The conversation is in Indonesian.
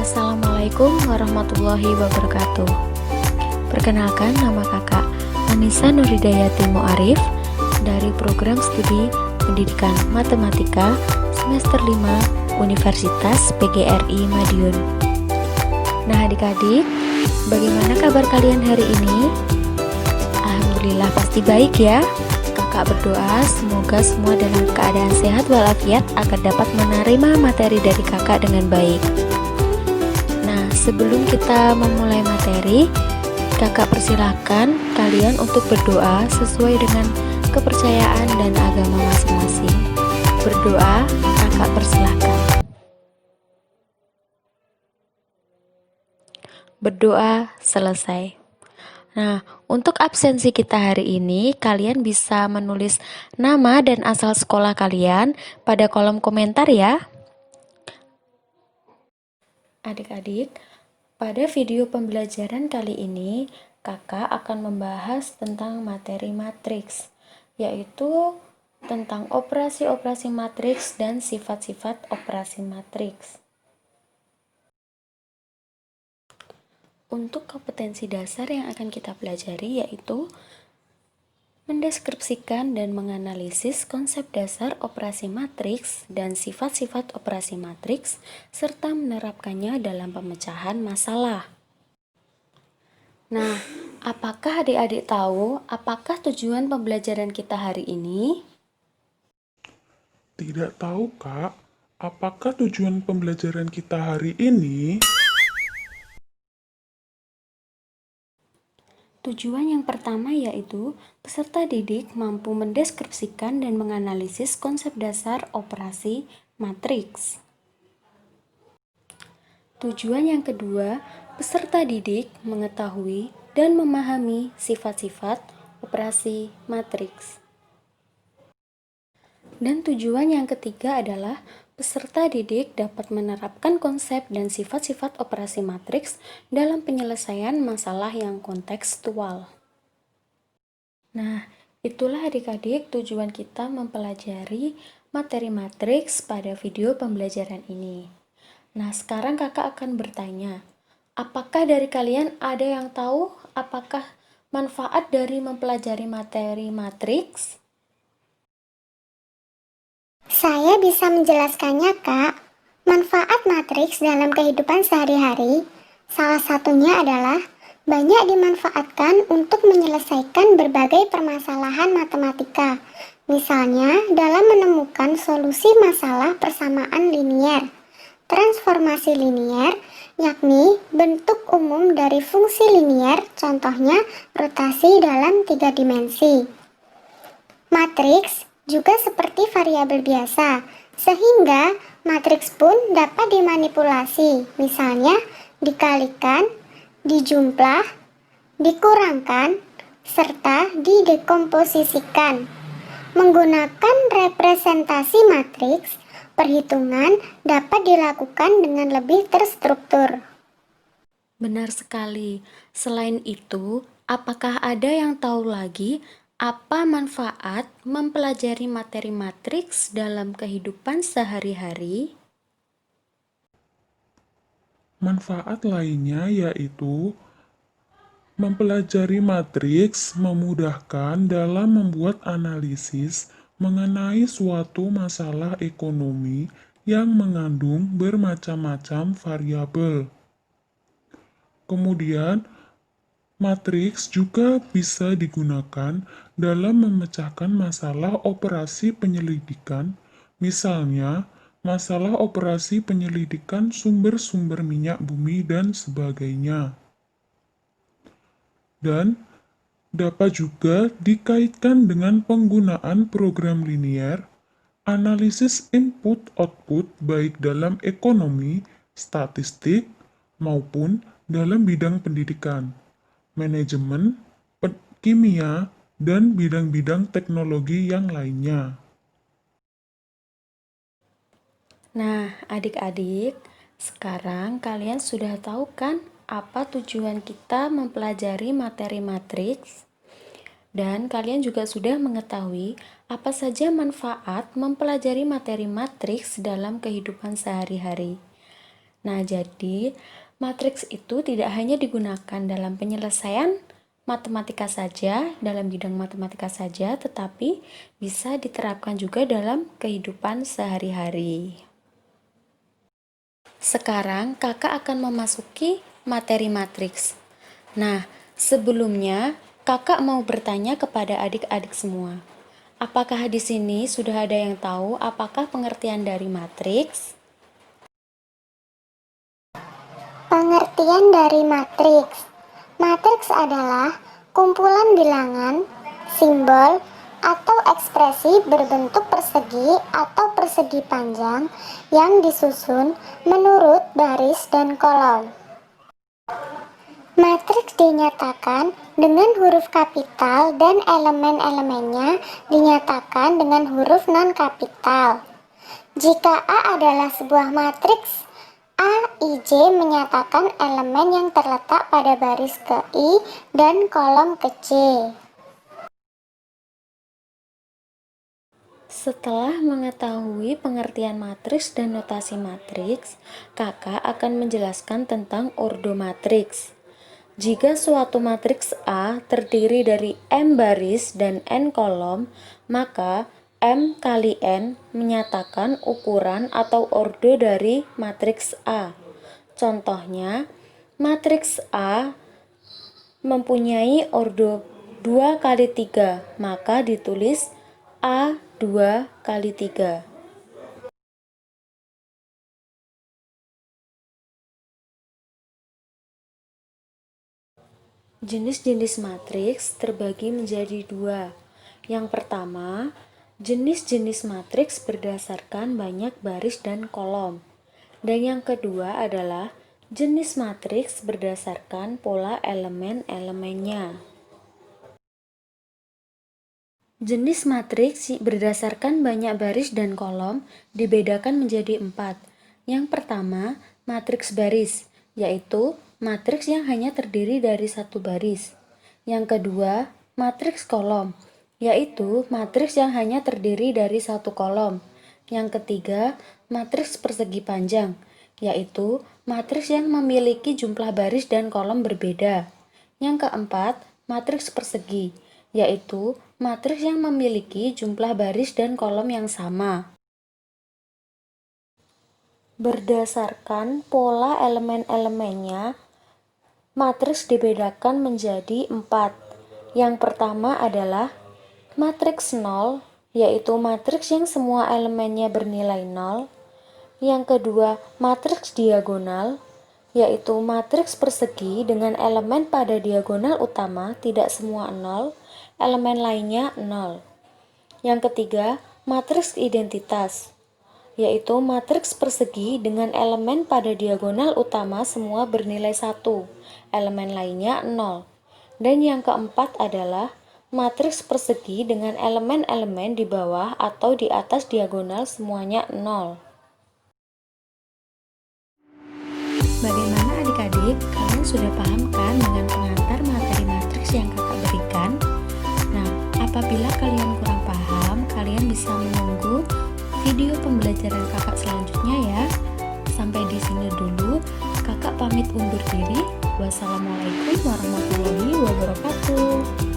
Assalamualaikum warahmatullahi wabarakatuh. Perkenalkan, nama kakak Anissa Nuridayati Muarif dari program studi pendidikan matematika semester 5 Universitas PGRI Madiun. Nah adik-adik, bagaimana kabar kalian hari ini? Alhamdulillah pasti baik ya. Kakak berdoa semoga semua dalam keadaan sehat walafiat agar dapat menerima materi dari kakak dengan baik. Nah, sebelum kita memulai materi, kakak persilahkan kalian untuk berdoa sesuai dengan kepercayaan dan agama masing-masing. Berdoa, kakak persilahkan. Berdoa selesai. Nah, untuk absensi kita hari ini, kalian bisa menulis nama dan asal sekolah kalian pada kolom komentar ya. Adik-adik, pada video pembelajaran kali ini, kakak akan membahas tentang materi matriks, yaitu tentang operasi-operasi matriks dan sifat-sifat operasi matriks. Untuk kompetensi dasar yang akan kita pelajari yaitu mendeskripsikan dan menganalisis konsep dasar operasi matriks dan sifat-sifat operasi matriks serta menerapkannya dalam pemecahan masalah. Nah, apakah adik-adik tahu apakah tujuan pembelajaran kita hari ini? Tidak tahu, Kak. Apakah tujuan pembelajaran kita hari ini? Tujuan yang pertama yaitu peserta didik mampu mendeskripsikan dan menganalisis konsep dasar operasi matriks. Tujuan yang kedua, peserta didik mengetahui dan memahami sifat-sifat operasi matriks. Dan tujuan yang ketiga adalah peserta didik dapat menerapkan konsep dan sifat-sifat operasi matriks dalam penyelesaian masalah yang kontekstual. Nah, itulah adik-adik tujuan kita mempelajari materi matriks pada video pembelajaran ini. Nah, sekarang kakak akan bertanya, apakah dari kalian ada yang tahu apakah manfaat dari mempelajari materi matriks? Saya bisa menjelaskannya, Kak. Manfaat matriks dalam kehidupan sehari-hari, salah satunya adalah banyak dimanfaatkan untuk menyelesaikan berbagai permasalahan matematika. Misalnya, dalam menemukan solusi masalah persamaan linier, transformasi linier, yakni bentuk umum dari fungsi linier, contohnya rotasi dalam 3 dimensi. Matriks juga seperti variabel biasa, sehingga matriks pun dapat dimanipulasi, misalnya dikalikan, dijumlah, dikurangkan, serta didekomposisikan. Menggunakan representasi matriks, perhitungan dapat dilakukan dengan lebih terstruktur. Benar sekali. Selain itu, apakah ada yang tahu lagi apa manfaat mempelajari materi matriks dalam kehidupan sehari-hari? Manfaat lainnya yaitu mempelajari matriks memudahkan dalam membuat analisis mengenai suatu masalah ekonomi yang mengandung bermacam-macam variabel. Kemudian, matriks juga bisa digunakan dalam memecahkan masalah operasi penyelidikan, misalnya masalah operasi penyelidikan sumber-sumber minyak bumi dan sebagainya. Dan dapat juga dikaitkan dengan penggunaan program linier, analisis input-output baik dalam ekonomi, statistik, maupun dalam bidang pendidikan, manajemen, kimia, dan bidang-bidang teknologi yang lainnya. Nah, adik-adik, sekarang kalian sudah tahu kan apa tujuan kita mempelajari materi matriks? Dan kalian juga sudah mengetahui apa saja manfaat mempelajari materi matriks dalam kehidupan sehari-hari. Nah, jadi matriks itu tidak hanya digunakan dalam penyelesaian matematika saja, dalam bidang matematika saja, tetapi bisa diterapkan juga dalam kehidupan sehari-hari. Sekarang kakak akan memasuki materi matriks. Nah, sebelumnya kakak mau bertanya kepada adik-adik semua. Apakah di sini sudah ada yang tahu apakah pengertian dari matriks? Pengertian dari matriks. Matriks adalah kumpulan bilangan, simbol, atau ekspresi berbentuk persegi atau persegi panjang yang disusun menurut baris dan kolom. Matriks dinyatakan dengan huruf kapital dan elemen-elemennya dinyatakan dengan huruf non-kapital. Jika A adalah sebuah matriks, A, I, J menyatakan elemen yang terletak pada baris ke I dan kolom ke J. Setelah mengetahui pengertian matriks dan notasi matriks, kakak akan menjelaskan tentang ordo matriks. Jika suatu matriks A terdiri dari M baris dan N kolom, maka M kali N menyatakan ukuran atau ordo dari matriks A. Contohnya, matriks A mempunyai ordo 2 kali 3, maka ditulis A 2 kali 3. Jenis-jenis matriks terbagi menjadi dua. Yang pertama, jenis-jenis matriks berdasarkan banyak baris dan kolom. Dan yang kedua adalah jenis matriks berdasarkan pola elemen-elemennya. Jenis matriks berdasarkan banyak baris dan kolom dibedakan menjadi 4. Yang pertama, matriks baris, yaitu matriks yang hanya terdiri dari satu baris. Yang kedua, matriks kolom, yaitu matriks yang hanya terdiri dari satu kolom. Yang ketiga, matriks persegi panjang, yaitu matriks yang memiliki jumlah baris dan kolom berbeda. Yang keempat, matriks persegi, yaitu matriks yang memiliki jumlah baris dan kolom yang sama. Berdasarkan pola elemen-elemennya, matriks dibedakan menjadi 4. Yang pertama adalah matriks 0, yaitu matriks yang semua elemennya bernilai 0. Yang kedua, matriks diagonal, yaitu matriks persegi dengan elemen pada diagonal utama tidak semua 0, elemen lainnya 0. Yang ketiga, matriks identitas, yaitu matriks persegi dengan elemen pada diagonal utama semua bernilai 1, elemen lainnya 0. Dan yang keempat adalah matriks persegi dengan elemen-elemen di bawah atau di atas diagonal semuanya 0. Bagaimana adik-adik? Kalian sudah paham kan dengan pengantar materi matriks yang kakak berikan? Nah, apabila kalian kurang paham, kalian bisa menunggu video pembelajaran kakak selanjutnya ya. Sampai di sini dulu, kakak pamit undur diri. Wassalamualaikum warahmatullahi wabarakatuh.